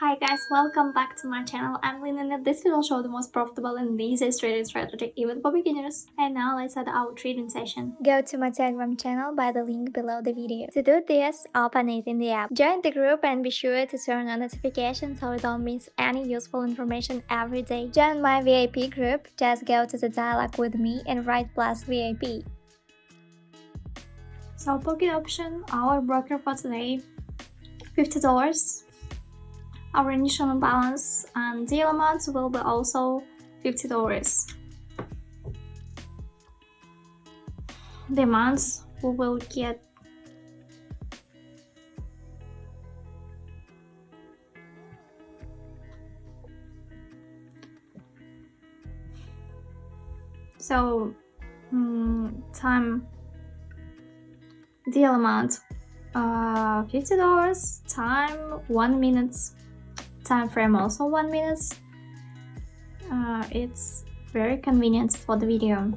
Hi guys, welcome back to my channel. I'm Lynn and this will show the most profitable and easiest trading strategy even for beginners. And now let's start our trading session. Go to my Telegram channel by the link below the video. To do this, open it in the app. Join the group and be sure to turn on notifications so you don't miss any useful information every day. Join my VIP group, just go to the dialog with me and write plus VIP. So pocket option, our broker for today, $50. Our initial balance and deal amount will be also $50. The amounts we will get time deal amount $50, time 1 minute, time frame also 1 minute. It's very convenient for the video.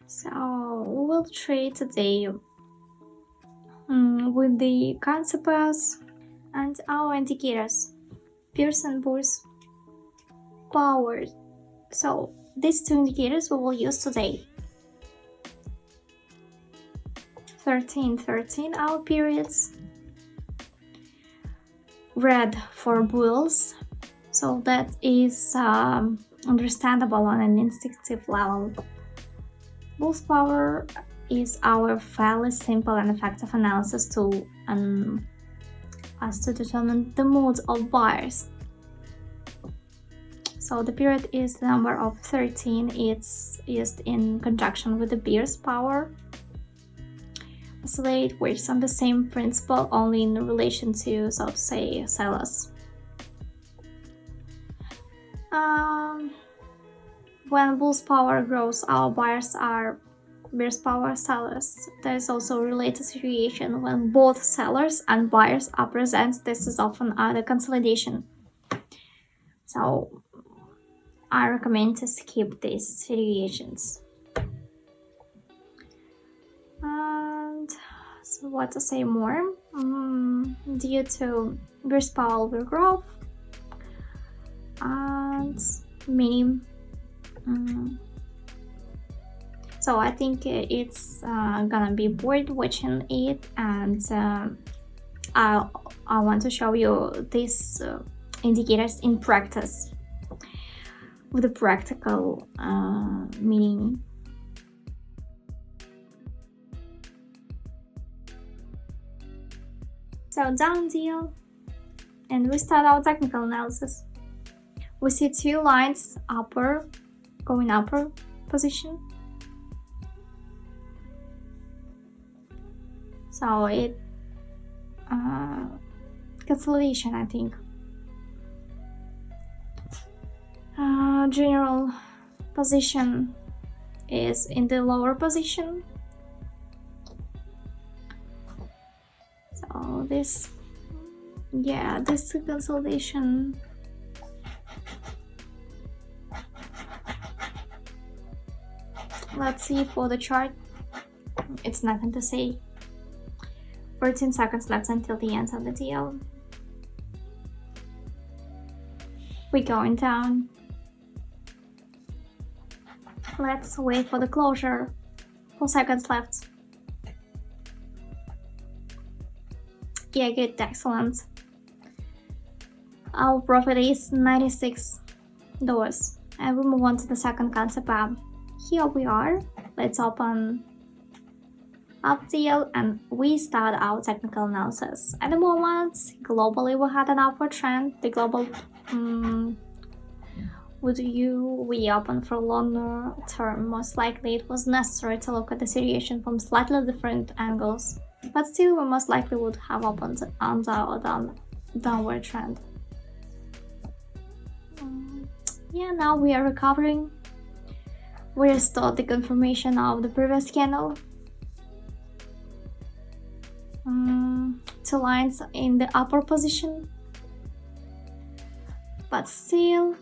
So we will trade today with the currency pairs and our indicators, pairs and pairs, power. So these two indicators we will use today. 13 hour periods, red for bulls, so that is understandable on an instinctive level. Bulls power is our fairly simple and effective analysis tool as to determine the mood of buyers. So the period is the number of 13. It's used in conjunction with the bear's power. So it works on the same principle, only in relation to, so to say, sellers. When bull's power grows, our buyers are bear's power sellers. There is also a related situation when both sellers and buyers are present. This is often the consolidation. So I recommend to skip these situations. And so what to say more? Due to bear's power will grow and many. So I think it's gonna be bored watching it, and I want to show you these indicators in practice with the practical meaning. So down deal, and we start our technical analysis. We see two lines going upper position. So it consolidation, I think. General position is in the lower position. So this consolidation. Let's see for the chart. It's nothing to say. 14 seconds left until the end of the deal. We're going down. Let's wait for the closure. 4 seconds left. Yeah, good, excellent. Our profit is $96. And we move on to the second concept app. Here we are. Let's open up deal and we start our technical analysis. At the moment, globally we had an upward trend. The global we open for longer term. Most likely it was necessary to look at the situation from slightly different angles, but still we most likely would have opened under a downward trend. Yeah, now we are recovering. We restored the confirmation of the previous candle. Two lines in the upper position, but still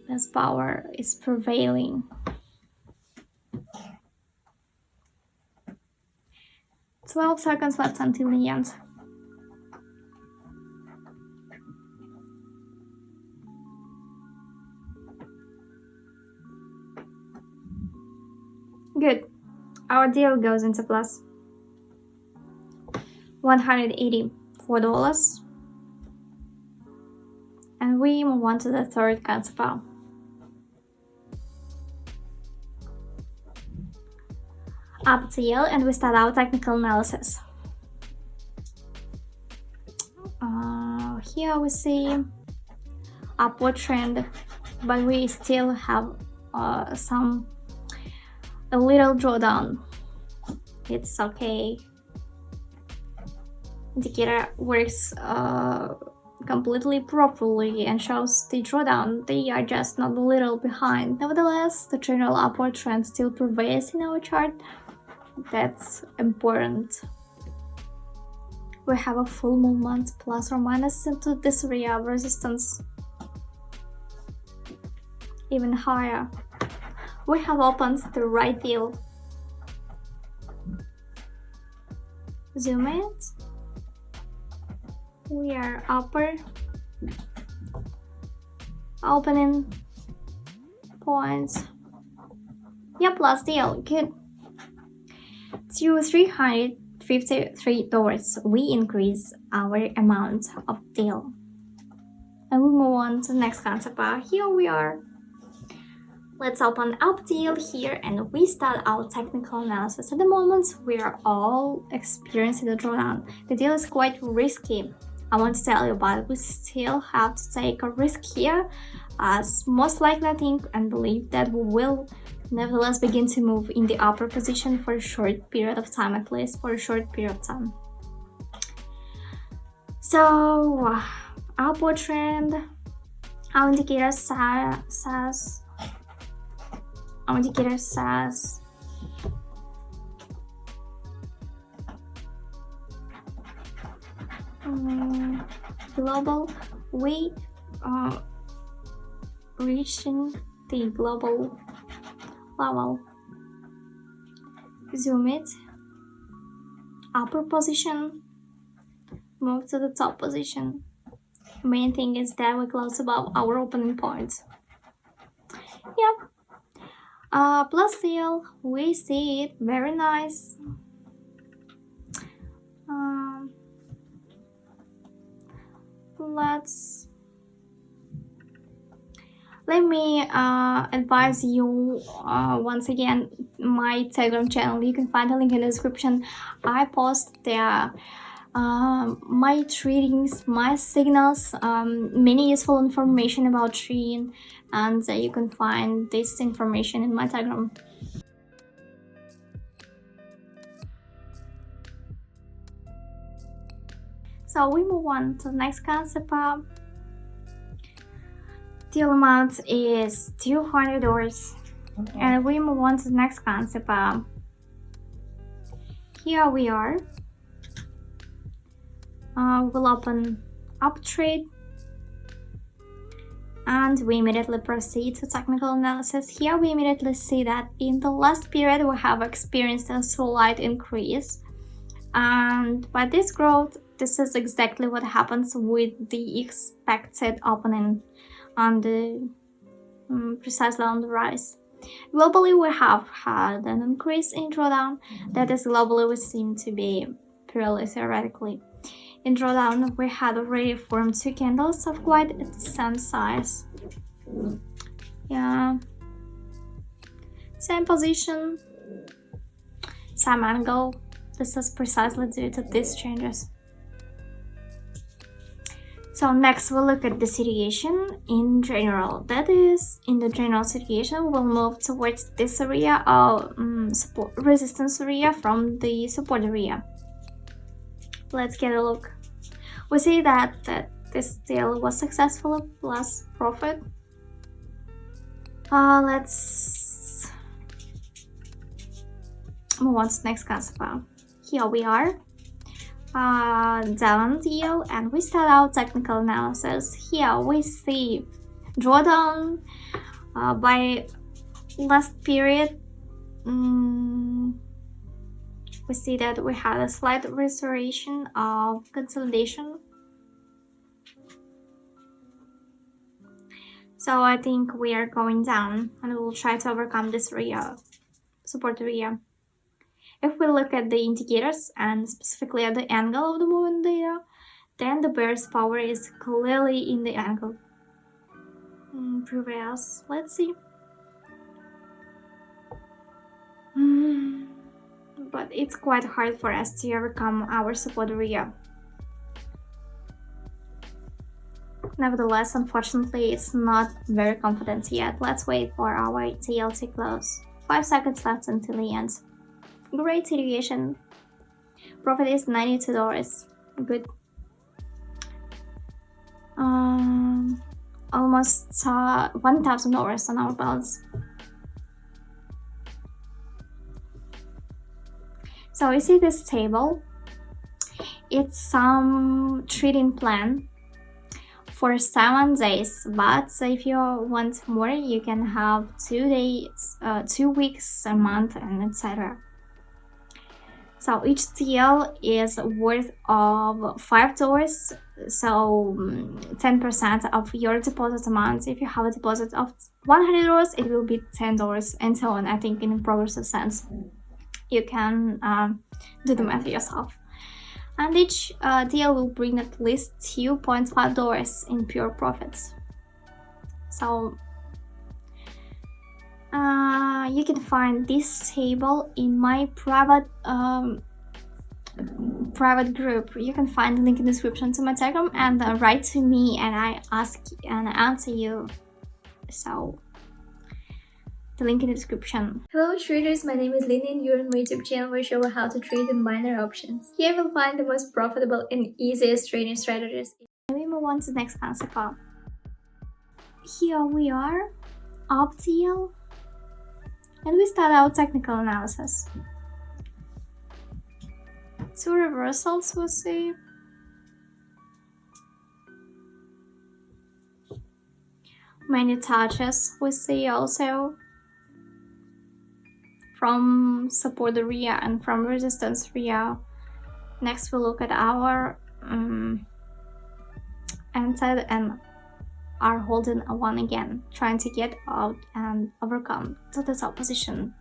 this power is prevailing. 12 seconds left until the end. Good. Our deal goes into plus $184. And we move on to the third concept. Up deal, and we start our technical analysis. Here we see upward trend, but we still have a little drawdown. It's okay. Indicator works completely properly and shows the drawdown. They are just not a little behind. Nevertheless, the general upward trend still prevails in our chart. That's important. We have a full movement plus or minus into this area of resistance. Even higher. We have opened the right deal. Zoom it. We are upper opening points. Yeah, plus deal. Good. To $353, we increase our amount of deal. And we move on to the next concept. Here we are. Let's open up deal here and we start our technical analysis. At the moment, we are all experiencing the drawdown. The deal is quite risky. I want to tell you, but we still have to take a risk here, as most likely I think and believe that we will nevertheless begin to move in the upper position for a short period of time, at least for a short period of time. So, upward trend, our indicator says global, we are reaching the global level. Zoom it, upper position, move to the top position. Main thing is that we close above our opening point. Yep. Plus deal, we see it, very nice. Let me advise you once again my Telegram channel. You can find the link in the description. I post there my tradings, my signals, many useful information about trading, and you can find this information in my Telegram. So we move on to the next concept. Deal amount is $200, and we move on to the next concept. Here we are. We'll open up trade, and we immediately proceed to technical analysis. Here we immediately see that in the last period we have experienced a slight increase, and by this growth, this is exactly what happens with the expected opening on the precisely on the rise. Globally, we have had an increase in drawdown. That is, globally we seem to be purely theoretically. In drawdown, we had already formed two candles of quite the same size. Yeah, same position, same angle. This is precisely due to these changes. So next we'll look at the situation in general. That is, in the general situation, we'll move towards this area of support, resistance area from the support area. Let's get a look. We see that this deal was successful, plus profit. Let's move on to the next concept. Here we are. Down deal, and we start our technical analysis. Here we see drawdown by last period. we see that we had a slight restoration of consolidation. So I think we are going down and we'll try to overcome this support area. If we look at the indicators and specifically at the angle of the movement data, then the bear's power is clearly in the angle. Previous, let's see. But it's quite hard for us to overcome our support area. Nevertheless, unfortunately, it's not very confident yet. Let's wait for our tail to close. 5 seconds left until the end. Great situation. Profit is $92. Good. Almost $1,000 on our balance. So you see this table. It's some trading plan for 7 days, but if you want more, you can have 2 days, 2 weeks, a month, and etc. So each deal is worth of $5, so 10% of your deposit amount. If you have a deposit of $100, it will be $10, and so on. I think in a progressive sense, you can do the math yourself. And each deal will bring at least $2.5 in pure profits. So you can find this table in my private group. You can find the link in the description to my Telegram and write to me, and I ask and answer you. So the link in the description. Hello traders, my name is Lynn and you're on my YouTube channel where I show you how to trade in binary options. Here you'll find the most profitable and easiest trading strategies. We move on to the next concept. Here we are, up deal, and we start our technical analysis. 2 reversals we see. Many touches we see also from support area and from resistance area. Next we look at our entered and are holding a 1 again, trying to get out and overcome to the top position.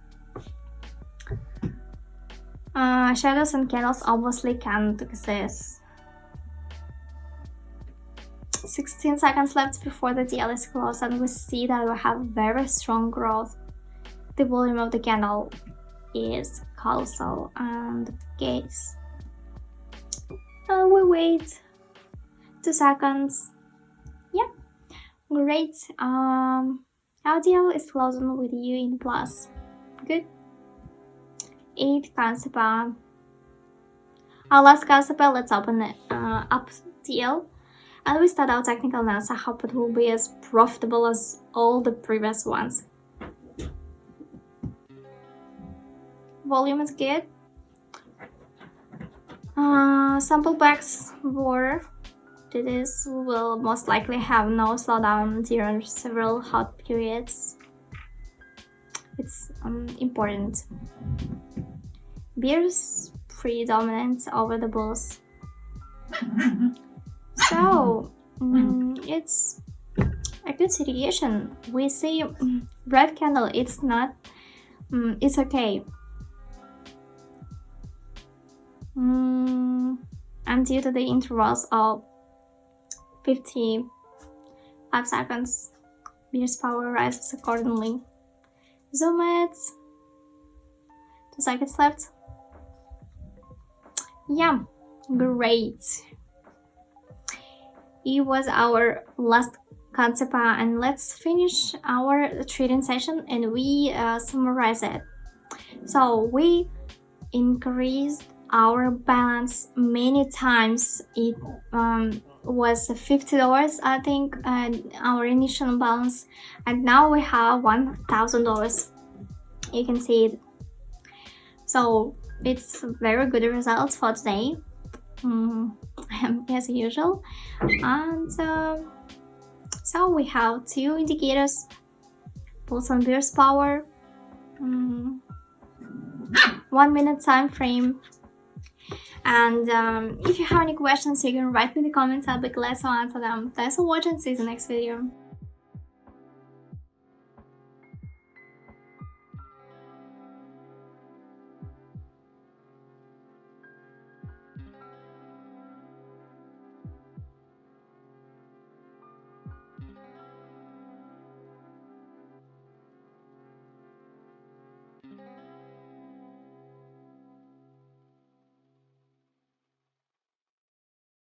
Shadows and candles obviously can't exist. 16 seconds left before the deal is closed, and we see that we have very strong growth. The volume of the candle is colossal and the case. We wait 2 seconds. Yeah, great. Our deal is closing with you in plus. Good. 8 concept. Our last concept. Let's open the up deal, and we start our technical analysis. I hope it will be as profitable as all the previous ones. Volume is good. Sample backs were to this will most likely have no slowdown during several hot periods. It's important. Bears predominant over the bulls. So it's a good situation. We see red candle. It's not. It's okay. And due to the intervals of 55 seconds, bear's power rises accordingly. Zoom it. 2 seconds left. Yeah, great. It was our last concept, and let's finish our trading session and we summarize it. So we increased our balance many times. It was $50, I think, and our initial balance, and now we have $1,000. You can see it. So it's very good results for today, as usual. And so we have 2 indicators, pulse and bear's power, 1 minute time frame. And if you have any questions, you can write me in the comments. I'll be glad to answer them. Thanks for watching. See you in the next video.